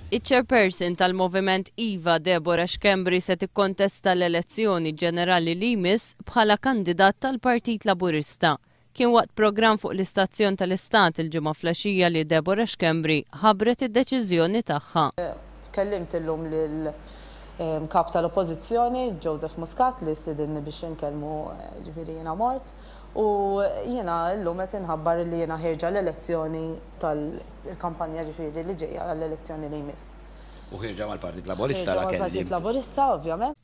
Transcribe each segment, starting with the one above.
Iċ-chairperson tal-moviment Iva Deborah Xkembri se tikkontesta l-elezzjoni ġenerali li jmiss bħala kandidat tal-Partit Laburista. Kien waqt programm fuq l-istazzjon tal-Istat il-ġimgħa flaxija li Deborah Xkembri ħabbret id-deċiżjoni tagħha. Kellimt illum lill-kap tal-Oppożizzjoni, Joseph Muscat, li stidinni biex inkellmu ġifieri jiena mort. U jiena llum qed inħabbar li jiena ħirġa l-elezzjoni tal-kampanja ġifieri li ġejja għall-elezzjoni li jmiss. U ħirġa mal-Partit Laburista mal-Partit Laburista, ovvjament.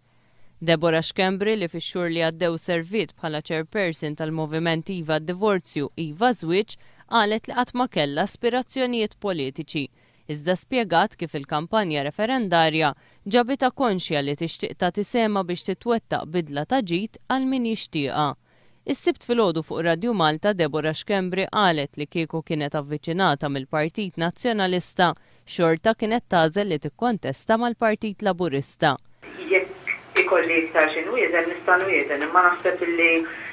Deborah Xkembri li fix-xhur li għaddew servit bħala chairperson tal-moviment Iva d-Divorzju Iva Żwieġ qalet li qatt ma kellha aspirazzjonijiet politiċi. Iżda spjegat kif il-kampanja referendarja ġabitha konxja li tixtieq tagħti sema biex titwettaq bidla ta' ġid għal min jixtieqha. Is-sibt filgħodu fuq Radio Malta Deborah Xkembri qalet li kieku kienet avviċinata mill-Partit Nazzjonalista xorta kienet tagħżel li tikkontesta mal-Partit Laburista. Jekk ikolli iktar x'inhu jeżel nista' nieżel, imma naħseb li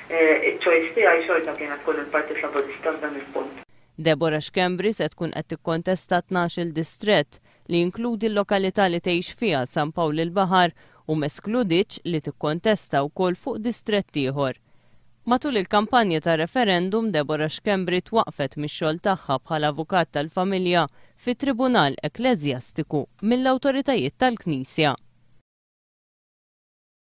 ċ-choice tiegħi xorta kienet tkun il-Partit Laburista f'dan il-punt. Deborah Xkembri se tkun qed tikkontesta 12 distrett li jinkludi l-lokalità li tgħix fiha San Pawl il-Baħar u meskludiċ li tikkontesta wkoll fuq distrett ieħor. Matul il-kampanja ta' referendum, Deborah Xkembri twaqfet mix-xogħol tagħha bħala avukat tal-familja fit-Tribunal Ekleżjastiku mill-awtoritajiet tal-Knisja.